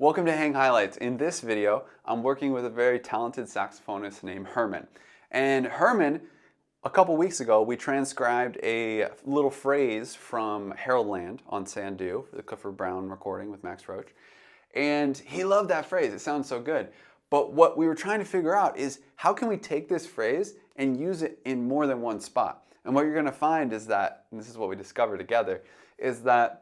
Welcome to Hang Highlights. In this video, I'm working with a very talented saxophonist named Herman. And Herman, a couple weeks ago, we transcribed a little phrase from Land on Sandu, the Clifford Brown recording with Max Roach. And he loved that phrase. It sounds so good. But what we were trying to figure out is how can we take this phrase and use it in more than one spot? And what you're going to find is that, and this is what we discovered together, is that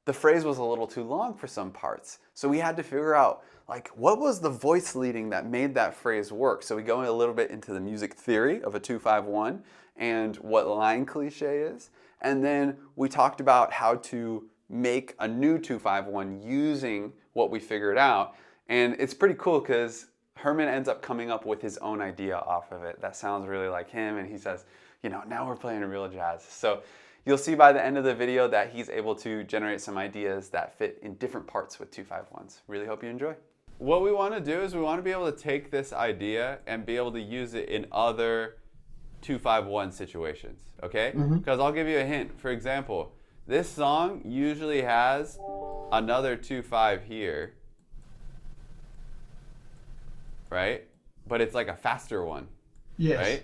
the phrase was a little too long for some parts. So we had to figure out, like, what was the voice leading that made that phrase work? So we go a little bit into the music theory of a 2-5-1 and what line cliche is. And then we talked about how to make a new 2-5-1 using what we figured out. And it's pretty cool because Herman ends up coming up with his own idea off of it that sounds really like him. And he says, you know, now we're playing real jazz. So you'll see by the end of the video that he's able to generate some ideas that fit in different parts with 2-5-1s. Really hope you enjoy. What we want to do is we want to be able to take this idea and be able to use it in other 2-5-1 situations, okay? Because I'll give you a hint. For example, this song usually has another 2-5 here, right? But it's like a faster one, right?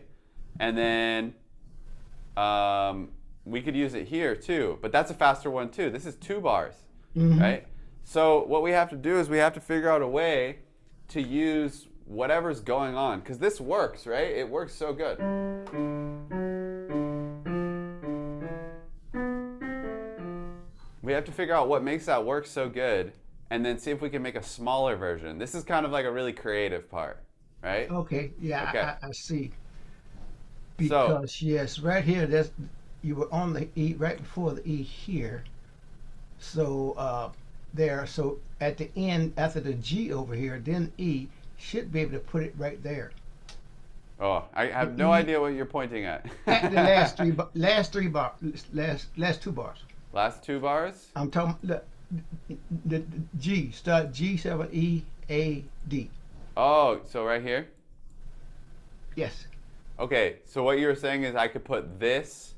And then we could use it here too, but that's a faster one too. This is 2 bars, right? So what we have to do is we have to figure out a way to use whatever's going on, because this works, right? It works so good. We have to figure out what makes that work so good and then see if we can make a smaller version. This is kind of like a really creative part, right? Okay, yeah, Okay. I see. Because yes, right here, that's you were on the E right before the E here. So there, so at the end after the G over here, then E should be able to put it right there. Oh, I have no idea what you're pointing at. At the last three bar, last 2 bars. Last 2 bars? I'm talking the G, start G7 E A D. Oh, so right here? Yes. Okay, so what you're saying is I could put this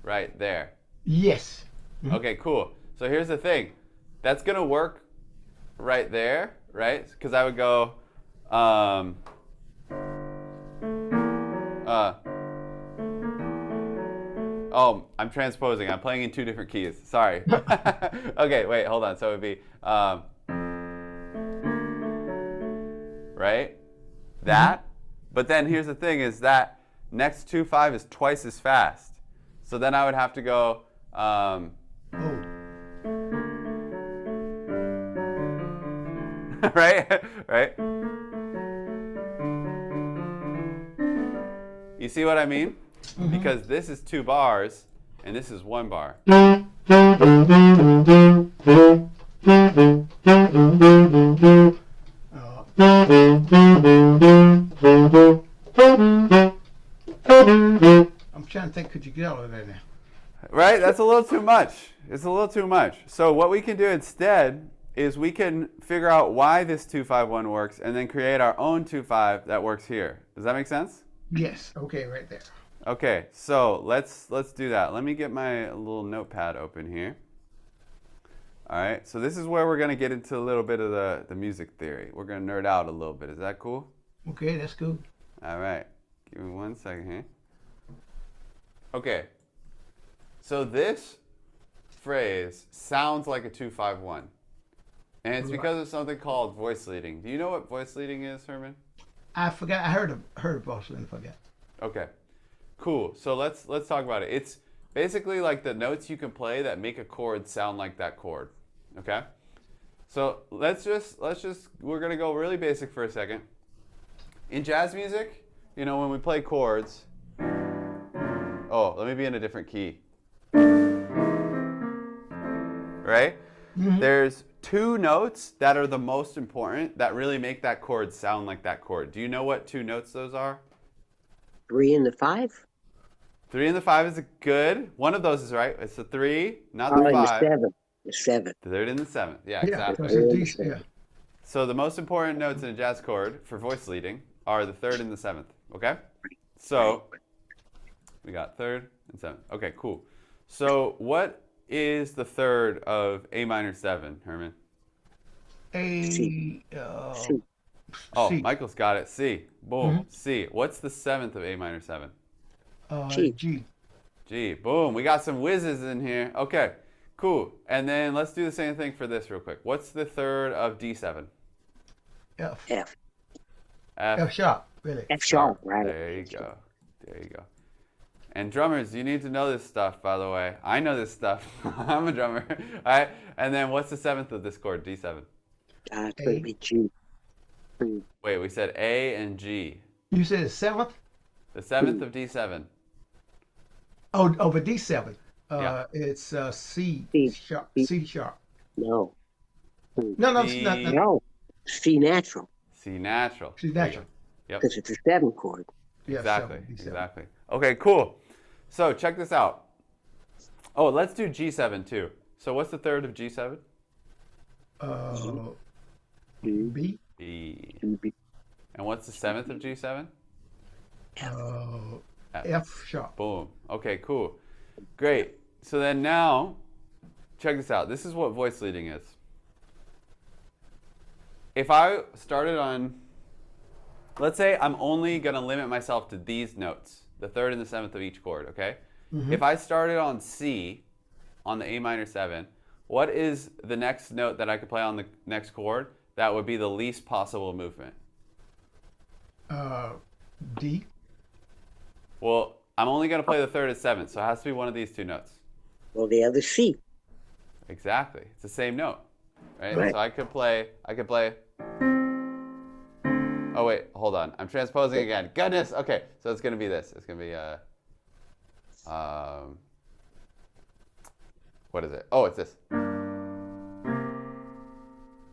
right there. Yes. Okay, cool. So here's the thing. That's going to work right there, right? Because I would go, oh, I'm transposing. I'm playing in 2 different keys. Sorry. Okay, wait, hold on. So it would be, right? That. But then here's the thing is that next 2-5 is twice as fast. So then I would have to go, right? Right? You see what I mean? Because this is 2 bars and this is 1 bar. I'm trying to think, could you get all of that now? Right? That's a little too much. It's a little too much. So what we can do instead is we can figure out why this 2-5-1 works and then create our own 2-5 that works here. Does that make sense? Yes. Okay, right there. Okay, so let's do that. Let me get my little notepad open here. All right, so this is where we're going to get into a little bit of the music theory. We're going to nerd out a little bit. Is that cool? Okay, that's cool. All right, give me 1 second here. Okay, so this phrase sounds like a 2-5-1. And it's because of something called voice leading. Do you know what voice leading is, Herman? I forgot. I heard of voice leading. Forgot. Okay, cool. So let's talk about it. It's basically like the notes you can play that make a chord sound like that chord. Okay. So we're gonna go really basic for a second. In jazz music, you know, when we play chords. Oh, let me be in a different key. Right? There's 2 notes that are the most important that really make that chord sound like that chord. Do you know what 2 notes those are? 3 and the 5. 3 and the 5 is good. One of those is right. It's the 3, not the 5. The 7. The 3rd and the 7th. Yeah, Yeah, exactly. yeah. So the most important notes in a jazz chord for voice leading are the 3rd and the 7th. Okay? So we got 3rd and 7th. Okay, cool. So what is the third of A minor 7, Herman? A, C. Oh, C. Michael's got it. C. Boom. Mhm. C. What's the 7th of A minor 7? G. G. G. Boom. We got some whizzes in here. Okay. Cool. And then let's do the same thing for this real quick. What's the 3rd of D7? F. F. F sharp, really. F sharp, right? There you go. There you go. And drummers, you need to know this stuff, by the way. I know this stuff. I'm a drummer. All right. And then what's the 7th of this chord? D7. It's going to be G. Wait, we said A and G. You said the 7th? The 7th of D7. Oh, over D7. Yeah. It's C C. sharp. C. C sharp. No. No, C. no. No. C natural. C natural. C There you natural. go. Yep. Because it's a 7 chord. Yeah, Exactly. 7, D7. Exactly. Okay, cool. So check this out. Oh, let's do G7 too. So what's the 3rd of G7? B. B. B. And what's the 7th of G7? F sharp. Boom. Okay, cool. Great. So then now, check this out. This is what voice leading is. If I started on, let's say I'm only going to limit myself to these notes, the 3rd and the 7th of each chord, okay? If I started on C, on the A minor 7, what is the next note that I could play on the next chord that would be the least possible movement? D. Well, I'm only going to play the 3rd and 7th, so it has to be one of these two notes. Well, the other C. Exactly. It's the same note, right? Right. So I could play. Oh wait, hold on. I'm transposing again. Goodness. Okay, so it's gonna be this. It's gonna be what is it? Oh, it's this.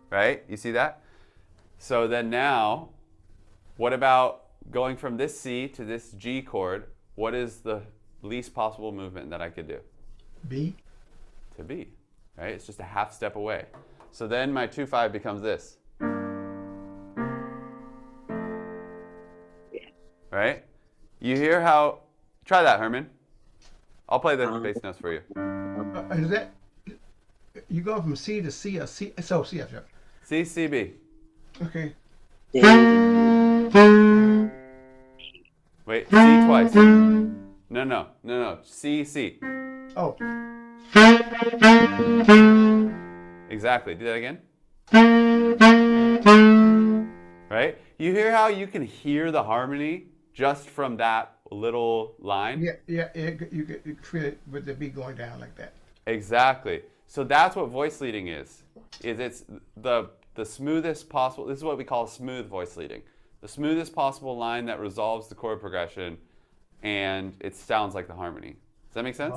Right? You see that? So then now, what about going from this C to this G chord? What is the least possible movement that I could do? B. To B, right? It's just a half step away. So then my 2/5 becomes this. Right? You hear how, try that, Herman. I'll play the bass notes for you. Is that, you go from C to C or C, so C F sharp. C, C, B. Okay. Wait, C twice. No. C, C. Oh, Exactly. Do that again. Right? You hear how you can hear the harmony just from that little line? yeah, you can feel it with the beat going down like that. Exactly. So that's what voice leading is. It's the smoothest possible, this is what we call smooth voice leading. The smoothest possible line that resolves the chord progression and it sounds like the harmony. Does that make sense?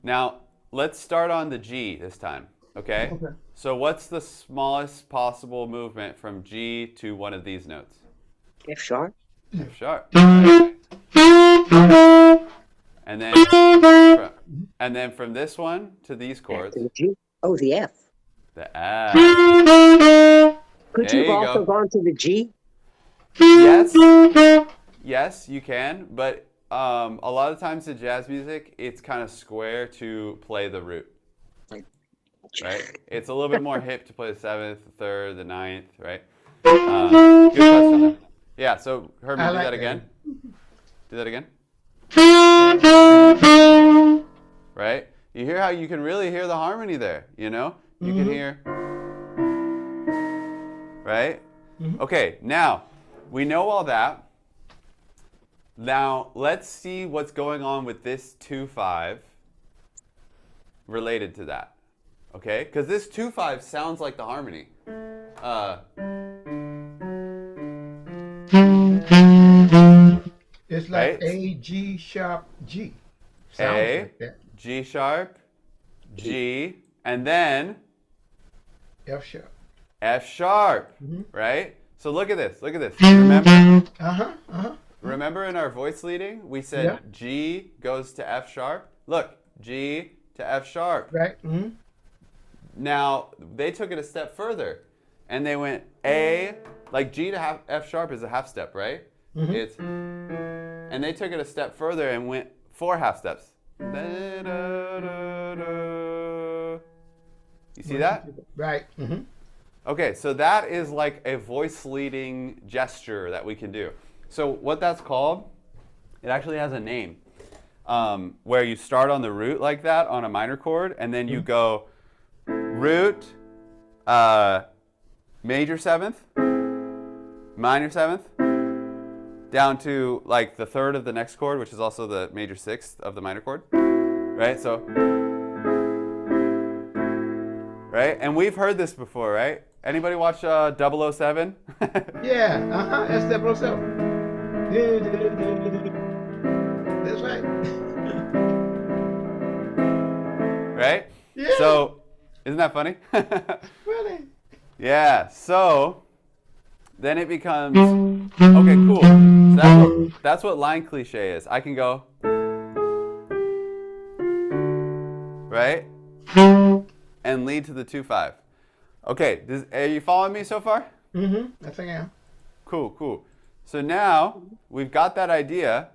Now, let's start on the G this time, okay? Okay. So what's the smallest possible movement from G to one of these notes? F sharp. F sharp. And then from this one to these chords, The G. Oh, the F. the F. Could There you you have also go. gone to the G? Yes, you can, but a lot of times in jazz music, it's kind of square to play the root, right? It's a little bit more hip to play the 7th, the 3rd, the 9th, right? Good question. Yeah, so Herman, I do like that that. again. Do that again. Right? You hear how you can really hear the harmony there, you know? You can hear, right? Okay, now, we know all that. Now, let's see what's going on with this 2/5 related to that, okay? Because this 2/5 sounds like the harmony. It's like Right? A, G sharp, G. Sounds A, like that. G sharp, G, and then F sharp. F sharp, right? So look at this, Remember? Remember in our voice leading, we said Yeah. G goes to F sharp? Look, G to F sharp. Right? Now, they took it a step further, and they went A, like G to F sharp is a half step, right? It's, and they took it a step further and went 4 half steps. You see that? Right. Mm-hmm. Okay, so that is like a voice leading gesture that we can do. So what that's called, it actually has a name. Where you start on the root like that on a minor chord, and then you go root, major seventh, minor seventh, down to like the third of the next chord, which is also the major sixth of the minor chord, right? So, right? And we've heard this before, right? Anybody watch 007? Yeah, that's 007. That's right. Right? Yeah. So, isn't that funny? Really? Yeah, so then it becomes, okay, cool. So that's what line cliche is. I can go, right? And lead to the 2-5. Okay, are you following me so far? Mm-hmm. I think I am. Cool, cool. So now we've got that idea,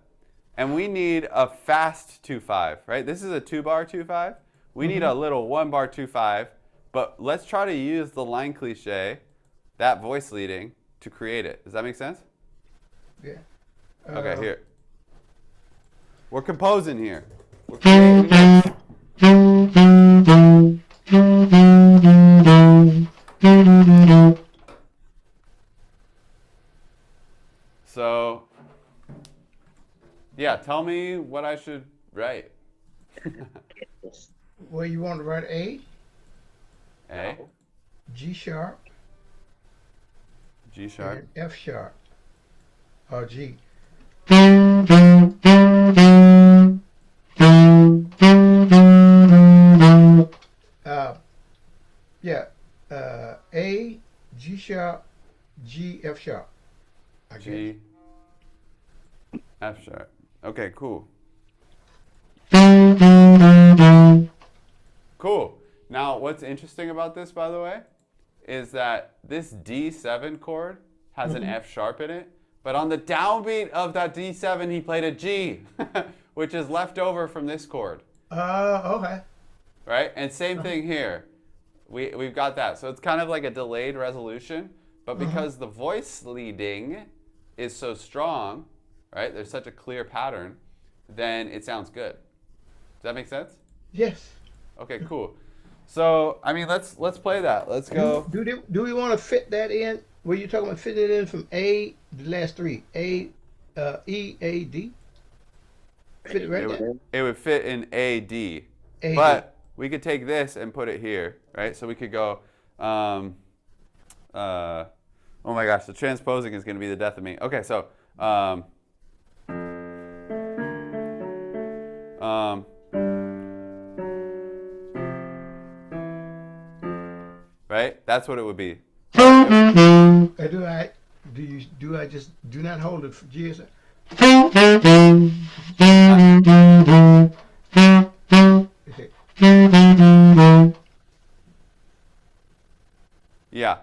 and we need a fast 2-5, right? This is a 2-bar 2-5. We need a little 1-bar 2-5, but let's try to use the line cliche, that voice leading, to create it. Does that make sense? Yeah. Okay, here. We're composing here. We're creating this. So, yeah, tell me what I should write. Well, you want to write A, A, G sharp, G sharp, and F sharp, or G. Yeah, A, G sharp, G, F sharp. I guess. G, F sharp. Okay, cool. Cool. Now, what's interesting about this, by the way, is that this D7 chord has an F sharp in it, but on the downbeat of that D7, he played a G, which is left over from this chord. Okay. Right? And same thing here. We've got that. So it's kind of like a delayed resolution, but because the voice leading is so strong, right? There's such a clear pattern, then it sounds good. Does that make sense? Yes. Okay, cool. So, I mean, let's play that. Let's go. Do we want to fit that in? Were you talking about fitting it in from A, the last three, A, E, A, D? Fit it right there. It would fit in A, D. A, But we could take this and put it here, right? So we could go, oh my gosh, the transposing is going to be the death of me. Okay, so, right? That's what it would be. Do I just do not hold it for G? Yeah,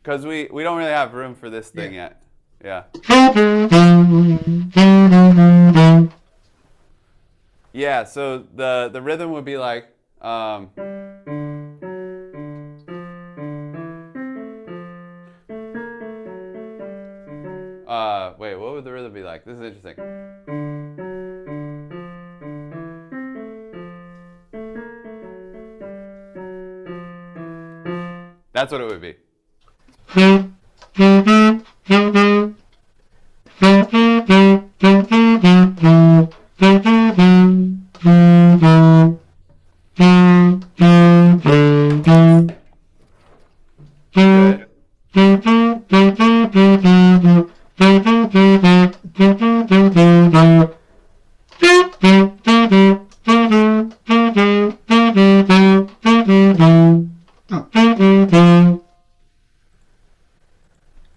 because we don't really have room for this thing yet. Yeah. Yeah, so the rhythm would be like, wait, what would the rhythm be like? This is interesting. That's what it would be. Good.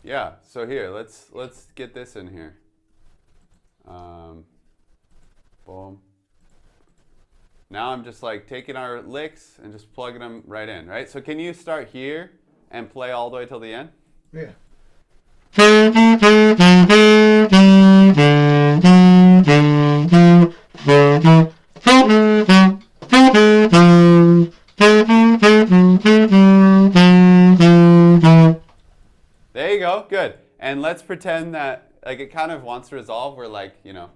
Yeah, so here, let's get this in here. Boom. Now I'm just like taking our licks and just plugging them right in, right? So can you start here and play all the way till the end? Yeah. you go. Good. And let's pretend that like it kind of wants to resolve. We're like, you know,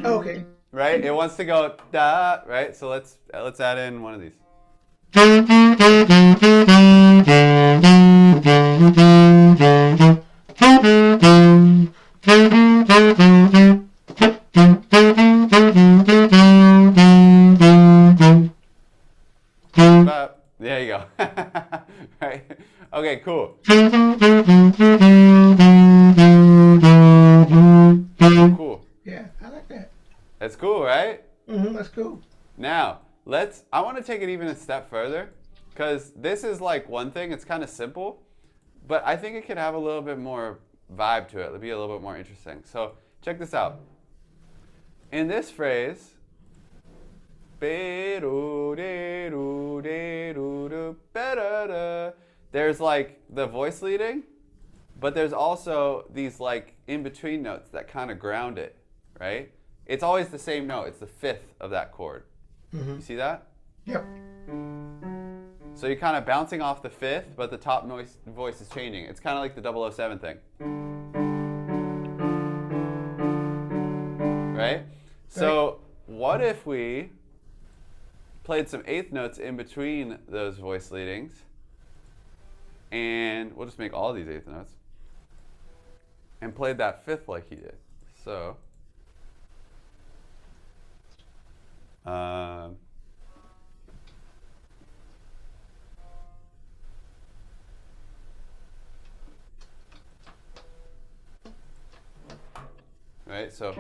Okay. right? It wants to go da, right? So let's add in one of these. There you go. Right? Okay, cool. Cool. Yeah, I like that. That's cool, right? That's cool. Now, I want to take it even a step further, because this is like one thing, it's kind of simple, but I think it could have a little bit more vibe to it. It'll be a little bit more interesting. So check this out. In this phrase, there's like the voice leading, but there's also these like in-between notes that kind of ground it, right? It's always the same note. It's the fifth of that chord. You see that? Yep. So you're kind of bouncing off the fifth, but the top voice is changing. It's kind of like the 007 thing. Right? So what if we played some eighth notes in between those voice leadings, and we'll just make all these eighth notes, and played that fifth like he did. So, right, so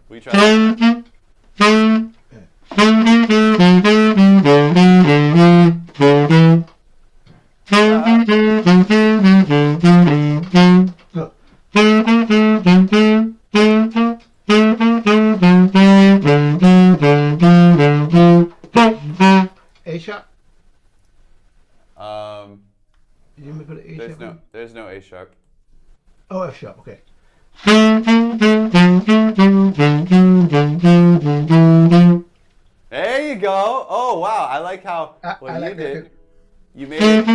we try that. Look. A sharp. Did you put an A sharp? There's no A sharp. Oh, F sharp. Okay. There you go. Oh wow, I like how what I you like that did. too. You made it.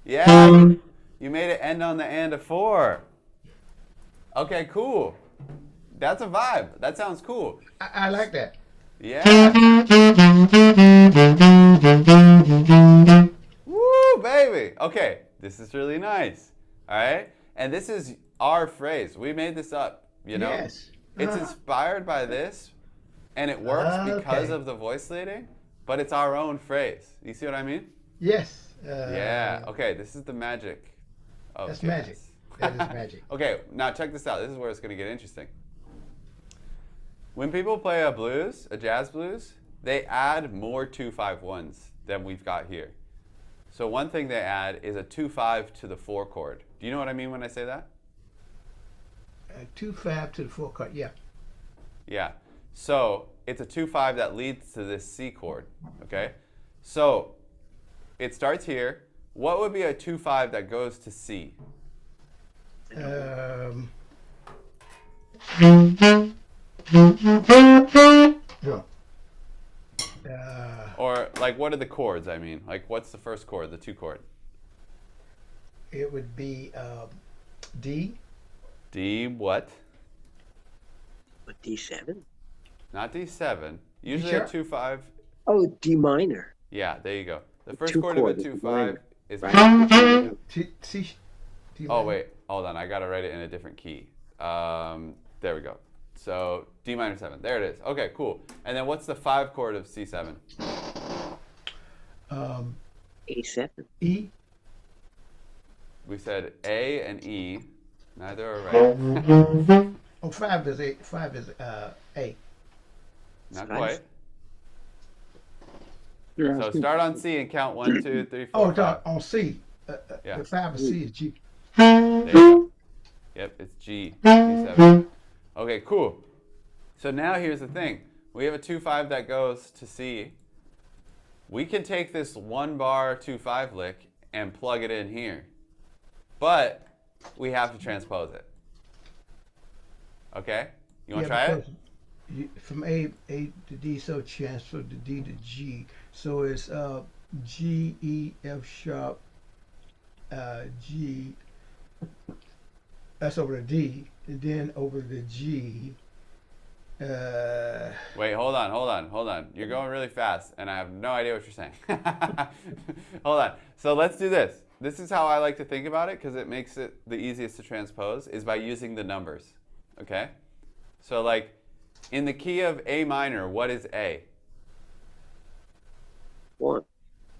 Yeah, you made it end on the and of 4. Okay, cool. That's a vibe. That sounds cool. I like that. Yeah. Woo, baby. Okay, this is really nice. All right, and this is our phrase. We made this up. You know. Yes. It's inspired by this, and it works because Okay. of the voice leading, but it's our own phrase. You see what I mean? Yes. Yeah. Okay, this is the magic of That's jazz. magic. That is magic. Okay, now check this out. This is where it's going to get interesting. When people play a blues, a jazz blues, they add more 2-5-1s than we've got here. So one thing they add is a 2-5 to the 4 chord. Do you know what I mean when I say that? 2-5 to the 4 chord. Yeah. Yeah. So it's a 2-5 that leads to this C chord. Okay. So it starts here. What would be a 2-5 that goes to C? Yeah. Or like, what are the chords? I mean, like, what's the first chord? The 2 chord. It would be D. D what? What, D7? Not D7. Usually sure? a 2-5. Oh, D minor. Yeah, there you go. The first two chord of a chord is 2-5 minor, is. right? C. Oh wait, hold on. I gotta write it in a different key. There we go. So D minor 7. There it is. Okay, cool. And then what's the 5 chord of C7? A7. E. We said A and E. Neither are right. Oh, 5 is A. 5 is A. Not Nice. quite. You're So asking- start on C and count 1, 2, 3, 4, Oh, 5. it's on C. Yeah. The 5 of C is G. There you go. Yep, it's G. G7. Okay, cool. So now here's the thing. We have a 2-5 that goes to C. We can take this 1 bar 2-5 lick and plug it in here. But we have to transpose it. Okay? You want to try it? from A to D, so transfer to D to G. So it's G, E, F sharp, G. That's over to D, and then over to G. Wait, hold on. You're going really fast, and I have no idea what you're saying. Hold on. So let's do this. This is how I like to think about it, because it makes it the easiest to transpose, is by using the numbers. Okay? So like, in the key of A minor, what is A? 1.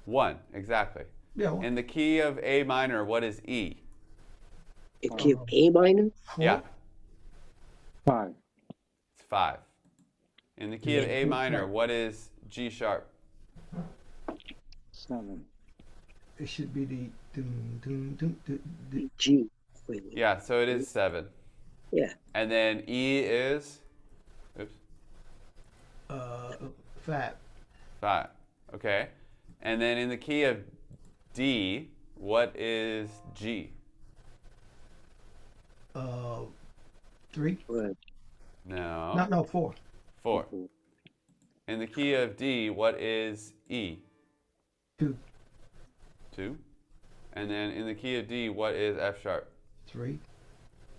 1, exactly. Yeah. In the key of A minor, what is E? It give A minor. 4. Yeah, 5. it's 5. In the key of A minor, what is G sharp? 7. It should be the G. Wait. Yeah, so it is 7. Yeah. And then E is, oops, 5. 5. Okay. And then in the key of D, what is G? 3. Right. No. No, 4. 4. In the key of D, what is E? 2. 2. And then in the key of D, what is F sharp? 3.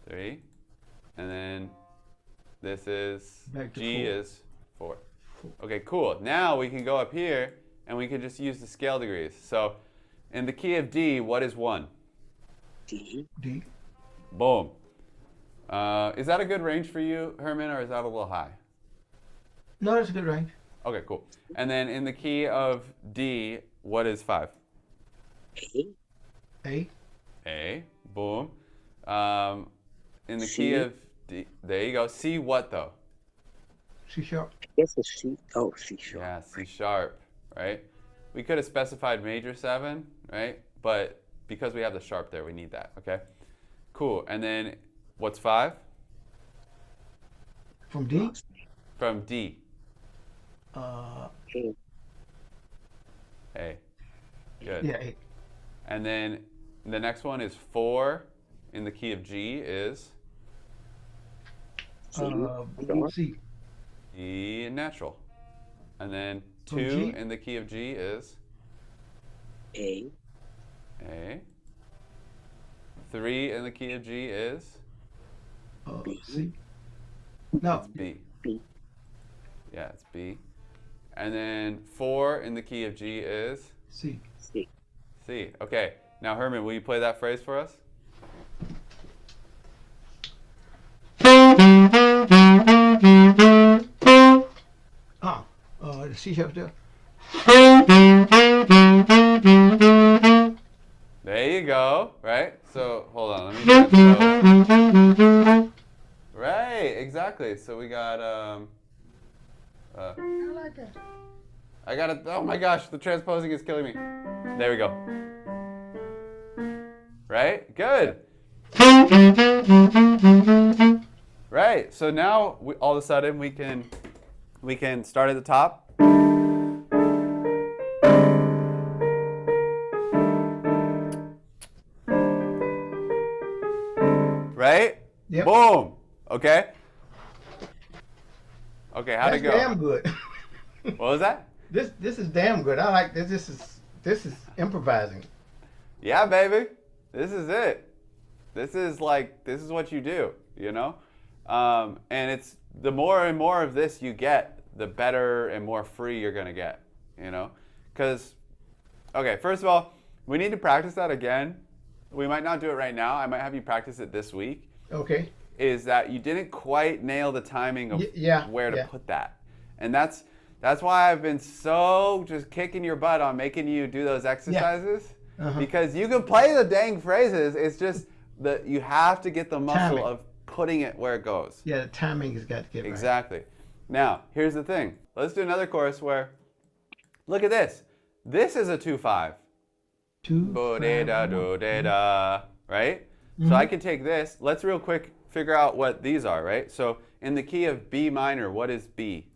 3. And then this is Back to G 4. is 4. Okay, cool. Now we can go up here and we can just use the scale degrees. So in the key of D, what is 1? D. D. Boom. Is that a good range for you, Herman, or is that a little high? No, that's a good range. Okay, cool. And then in the key of D, what is 5? A. A. A. Boom. In the key C. of D, there you go. C what though? C sharp. I guess it's C. Oh, C sharp. Yeah, C sharp, right? We could have specified major 7, right? But because we have the sharp there, we need that, okay? Cool. And then what's 5? From D. From D. A. A. Good. Yeah, A. And then the next one is 4 in the key of G is C. C. E natural. And then From 2 G? in the key of G is A. A. 3 in the key of G is C. No. B. B. Yeah, it's B. And then 4 in the key of G is C. C. C. Okay. Now, Herman, will you play that phrase for us? The C sharp there. There you go. Right? So, hold on. Let me get so, right, exactly. So we got I like that. I got it. Oh my gosh, the transposing is killing me. There we go. Right? Good. Right. So now all of a sudden we can start at the top. Right? Yep. Boom. Okay. Okay, how'd That's it go? damn good. What was that? This is damn good. I like this. This is improvising. Yeah, baby. This is it. This is what you do, you know? And it's the more and more of this you get, the better and more free you're gonna get, you know? Because, okay, first of all, we need to practice that again. We might not do it right now. I might have you practice it this week. Okay. Is that you didn't quite nail the timing of where to put that. And that's why I've been so just kicking your butt on making you do those exercises. Because you can play the dang phrases. It's just that you have to get the muscle Timing. of putting it where it goes. Yeah, the timing has got to get right. Exactly. Now, here's the thing. Let's do another chorus where, look at this. This is a 2-5. 2, Bo-de-da, 5, 1. do-de-da, right? So I can take this. Let's real quick figure out what these are, right? So in the key of B minor, what is B?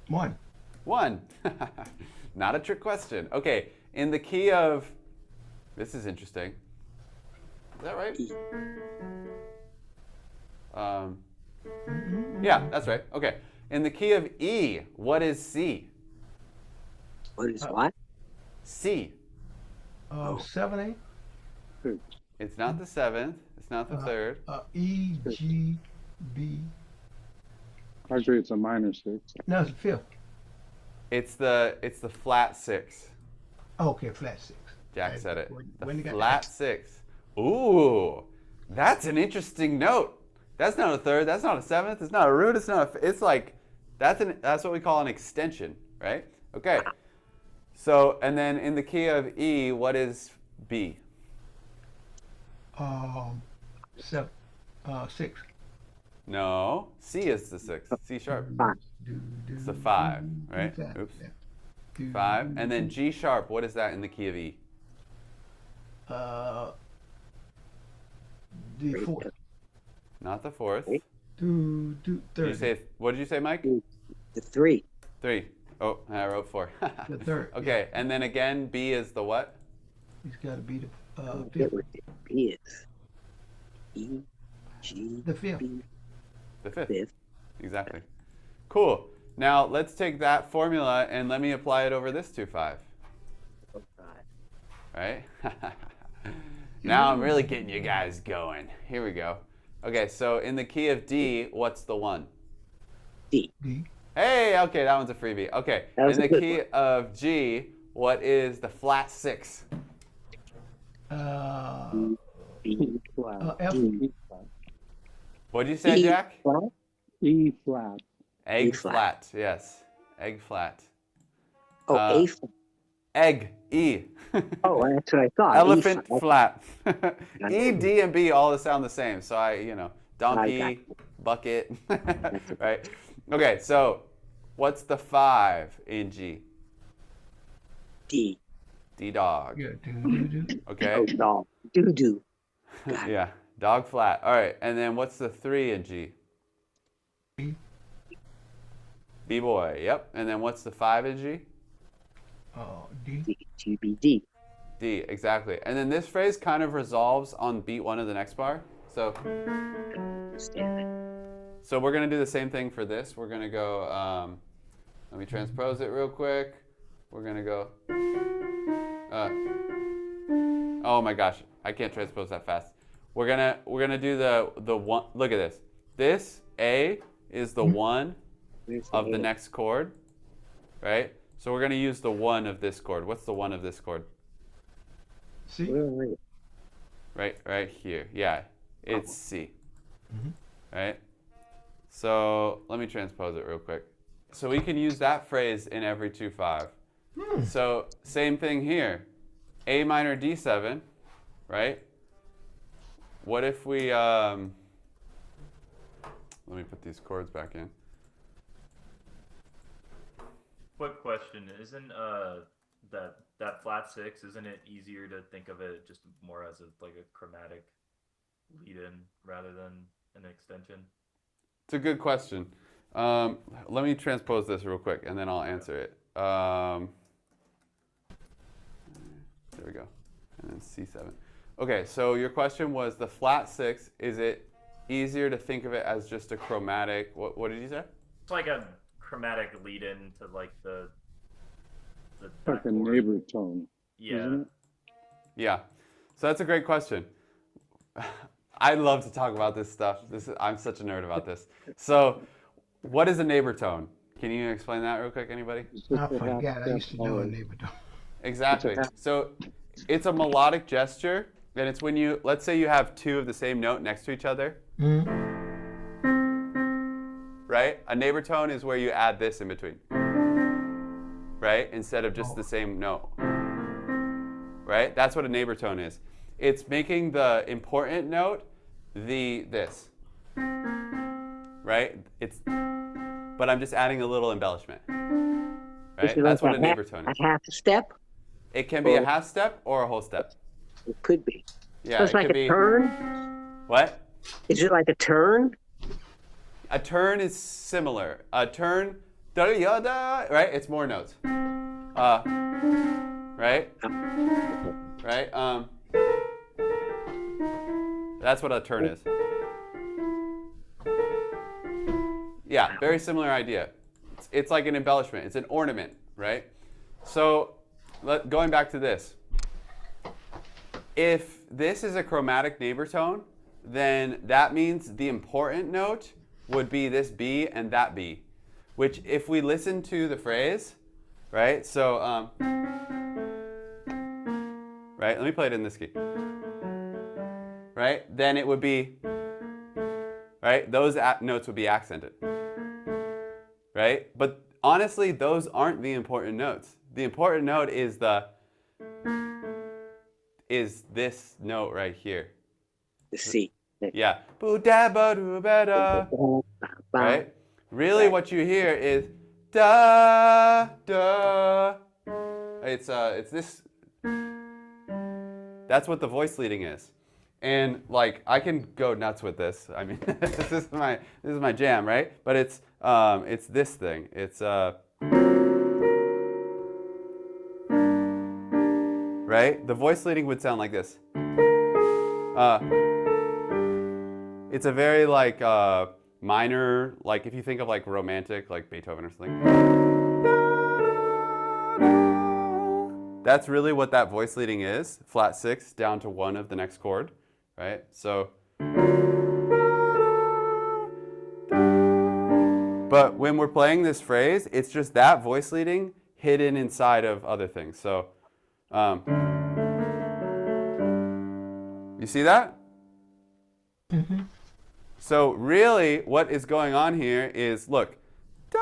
1. 1. Not a trick question. Okay, in the key of, this is interesting. Is that right? E. Yeah, that's right. Okay. In the key of E, what is C? What is what? C. 7A. It's not the seventh. It's not the third. E, G, B. Actually, it's a minor 6. No, it's the fifth. It's the flat 6. Okay, flat 6. Jack said it. When you The got flat 6. Ooh, that's an interesting note. That's not a third. That's not a seventh. It's not a root. It's not a. It's like that's what we call an extension, right? Okay. So and then in the key of E, what is B? 6. No, C is the 6. C sharp. It's the 5, right? Oops. 5. And then G sharp, what is that in the key of E? The 4th. Not the 4th. Did you say, what did you say, Mike? The 3. 3. Oh, I wrote 4. The 3rd. Okay, and then again, B is the what? He's got to be the Get 5th. what it is. E, G, The 5th. B, The 5th. 5th. Exactly. Cool. Now let's take that formula and let me apply it over this 2-5. Oh, God. Right? Now I'm really getting you guys going. Here we go. Okay, so in the key of D, what's the 1? D. D. Hey, okay, that one's a freebie. Okay, That was in a the good key one. of G, what is the flat 6? B, F. D, What'd you say, E Jack? flat. E flat. Egg E flat. flat, yes. Egg flat. Oh, A flat. Egg, E. Oh, that's what I thought. E Elephant flat. flat. E, D, and B all sound the same. So I donkey, got bucket, right? Okay, so what's the 5 in G? D. D dog. Yeah. Okay. Oh, dog. Doo-doo. Yeah, dog flat. All right, and then what's the 3 in G? B. B boy. Yep. And then what's the 5 in G? D. D, G, B, D. D, exactly. And then this phrase kind of resolves on beat 1 of the next bar. So Understand that. So we're going to do the same thing for this. We're going to go, let me transpose it real quick. We're going to go, oh my gosh, I can't transpose that fast. We're gonna do the one, look at this. This A is the 1 Where's of the A? next chord, right? So we're going to use the 1 of this chord. What's the 1 of this chord? C. Where are you? Right here. Yeah, it's C. Right? So let me transpose it real quick. So we can use that phrase in every 2-5. So same thing here. A minor D7, right? What if we, let me put these chords back in. Quick question: Isn't that flat 6? Isn't it easier to think of it just more as like a chromatic lead-in rather than an extension? It's a good question. Let me transpose this real quick, and then I'll answer it. There we go. And then C7. Okay, so your question was the flat 6. Is it easier to think of it as just a chromatic? What did you say? It's like a chromatic lead-in to like the Like a chord. neighbor tone. Yeah. Isn't it? Yeah. So that's a great question. I love to talk about this stuff. I'm such a nerd about this. So what is a neighbor tone? Can you explain that real quick, anybody? It's I just a half forgot. I used to step know a forward. neighbor. Exactly. So it's a melodic gesture, and it's when you, let's say you have 2 of the same note next to each other, right? A neighbor tone is where you add this in between, right? Instead of just the same note, right? That's what a neighbor tone is. It's making the important note this, right? But I'm just adding a little embellishment, Is right? it That's like what a neighbor tone is. A half step? It can be a half step or a whole step. It could be. Yeah, So it's it like could a be. turn? What? Is it like a turn? A turn is similar. A turn, right? It's more notes. Right? Right? That's what a turn is. Yeah, very similar idea. It's like an embellishment. It's an ornament, right? So going back to this. If this is a chromatic neighbor tone, then that means the important note would be this B and that B, which if we listen to the phrase, right? So, right, let me play it in this key. Right? Then it would be, right? Those notes would be accented. Right? But honestly, those aren't the important notes. The important note is this note right here. The C. Yeah. Right? Really what you hear is da da. It's this. That's what the voice leading is. And like I can go nuts with this. I mean this is my jam, right? But it's this thing. It's right? The voice leading would sound like this. It's a very like minor, like if you think of like romantic, like Beethoven or something. That's really what that voice leading is, flat 6 down to 1 of the next chord, right? So, but when we're playing this phrase, it's just that voice leading hidden inside of other things. So, you see that? Mm-hmm. So really what is going on here is, look, da,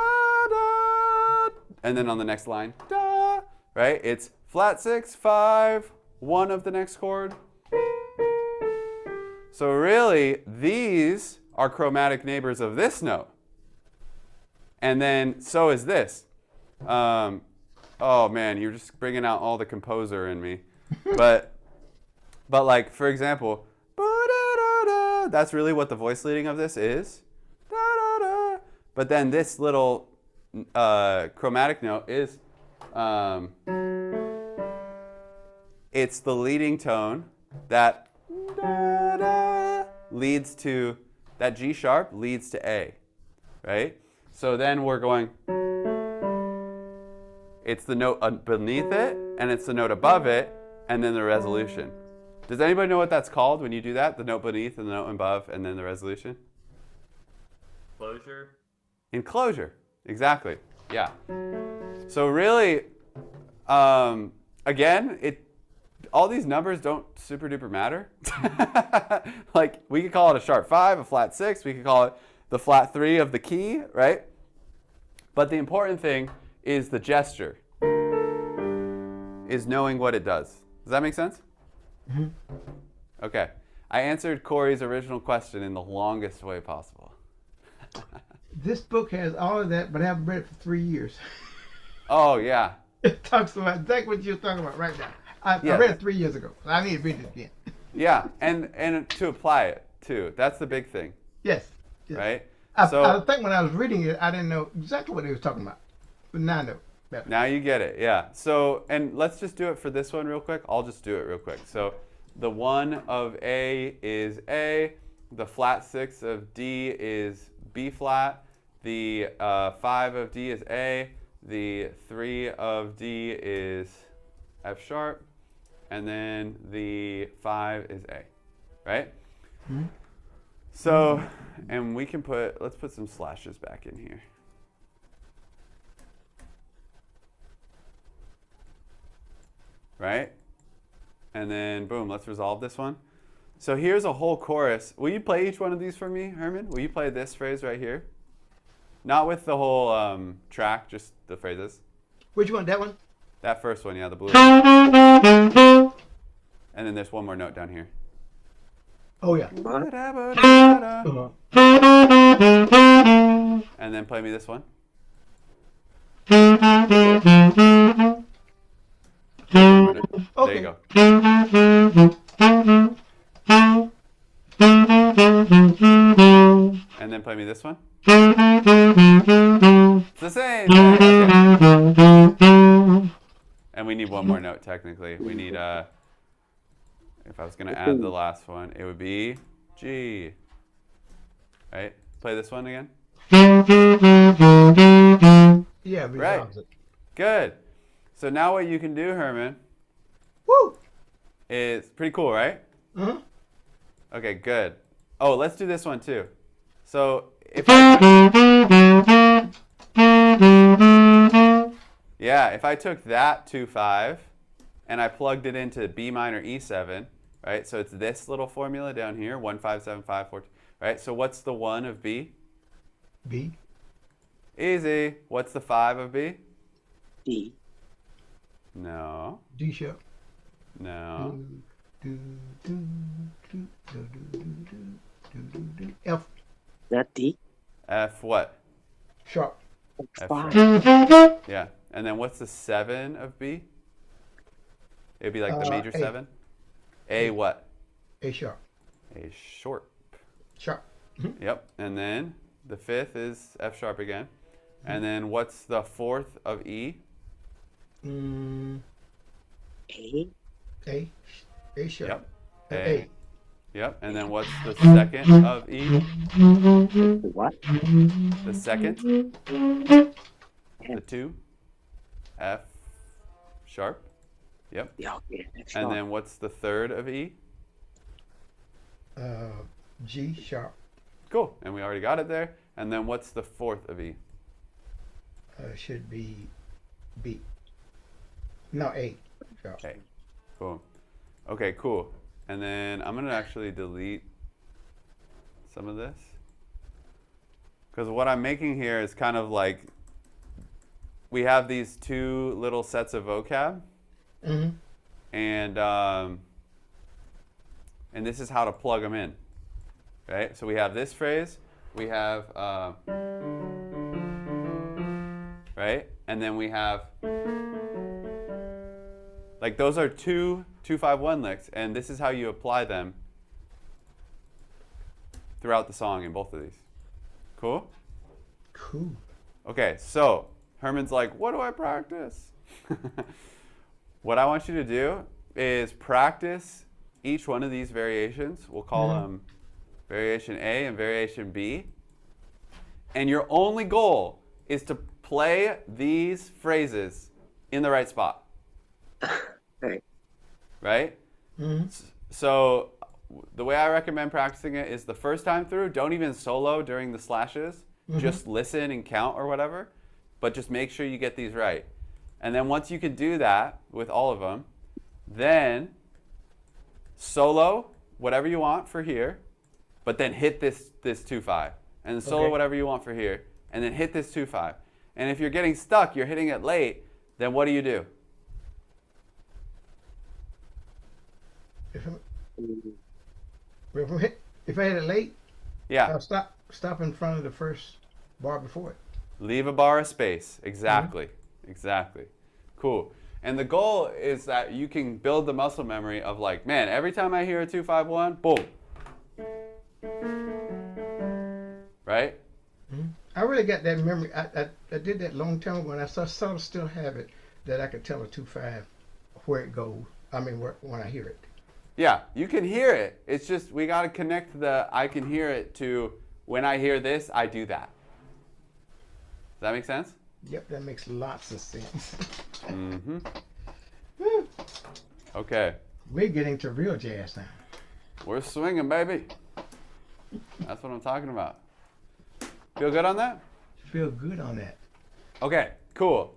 da, and then on the next line, da, right? It's flat 6, 5, 1 of the next chord. So really, these are chromatic neighbors of this note. And then so is this. Oh man, you're just bringing out all the composer in me. But like, for example, that's really what the voice leading of this is. But then this little chromatic note is, it's the leading tone that leads to, that G sharp leads to A, right? So then we're going, it's the note beneath it, and it's the note above it, and then the resolution. Does anybody know what that's called when you do that? The note beneath and the note above and then the resolution? Closure? Enclosure. Exactly. Yeah. So really, again, all these numbers don't super duper matter. Like we could call it a sharp 5, a flat 6. We could call it the flat 3 of the key, right? But the important thing is the gesture, is knowing what it does. Does that make sense? Mm-hmm. Okay. I answered Corey's original question in the longest way possible. This book has all of that, but I haven't read it for 3 years. Oh, yeah. It talks about exactly what you're talking about right now. I read it 3 years ago. So I need to read it again. Yeah, and to apply it, too. That's the big thing. Yes. Right? I think when I was reading it, I didn't know exactly what he was talking about. But now I know. Better. Now you get it, yeah. So, and let's just do it for this one real quick. I'll just do it real quick. So, the 1 of A is A. The flat 6 of D is B flat. The 5 of D is A. The 3 of D is F sharp. And then the 5 is A, right? Mm-hmm. So, and we can let's put some slashes back in here. Right? And then, boom, let's resolve this one. So here's a whole chorus. Will you play each one of these for me, Herman? Will you play this phrase right here? Not with the whole track, just the phrases. Which one? That one? That first one, yeah, the blue. And then there's one more note down here. Oh, yeah. And then play me this one. There you go. And then play me this one. It's the same. Okay. And we need one more note, technically. We need, if I was going to add the last one, it would be G. Right? Play this one again. Yeah, Right. resolves it. Good. So now what you can do, Herman, Woo! is pretty cool, right? Uh-huh. Okay, good. Oh, let's do this one too. So if I if I took that 2-5 and I plugged it into B minor E7, right? So it's this little formula down here, 1 5 7 5 4, right? So what's the 1 of B? B. Easy. What's the 5 of B? D. No. D sharp. No. Do, do, do, do, do, do, do, do, do. F Not D. F what? sharp. F Five. sharp. Yeah. And then what's the 7 of B? It'd be like the major A. 7. A what? A sharp. A sharp. Sharp. Yep. And then the 5th is F sharp again. And then what's the 4th of E? Mm, A. A. A sharp. Yep. A. Yep. And then what's the 2nd of E? What? The 2nd? The 2? F sharp. Yep. Yeah, okay. That's And sharp. then what's the 3rd of E? G sharp. Cool. And we already got it there. And then what's the 4th of E? Should be B. No, A sharp. A. Cool. Okay, cool. And then I'm going to actually delete some of this. Because what I'm making here is kind of like, we have these two little sets of vocab. Mm-hmm. And this is how to plug them in. Right? So we have this phrase. We have, right? And then we have, like those are 2-5-1 licks, and this is how you apply them throughout the song in both of these. Cool? Cool. Okay, so Herman's like, what do I practice? What I want you to do is practice each one of these variations. We'll call them variation A and variation B. And your only goal is to play these phrases in the right spot. Right. Right? Mm-hmm. So the way I recommend practicing it is the first time through, don't even solo during the slashes. Just listen and count or whatever. But just make sure you get these right. And then once you can do that with all of them, then solo whatever you want for here, but then hit this 2-5. And then solo Okay. whatever you want for here, and then hit this 2-5. And if you're getting stuck, you're hitting it late, then what do you do? If I hit it late, Yeah, I'll stop in front of the first bar before it. leave a bar of space. Exactly. Exactly. Cool. And the goal is that you can build the muscle memory of like, man, every time I hear a 2-5-1, boom. Right? I really got that memory. I did that long time ago, and I sort of still have it that I could tell a 2-5 where it goes. I mean, when I hear it. Yeah, you can hear it. It's just we got to connect the I can hear it to when I hear this, I do that. Does that make sense? Yep, that makes lots of sense. Mm-hmm. Okay. We're getting to real jazz now. We're swinging, baby. That's what I'm talking about. Feel good on that? Feel good on that. Okay, cool.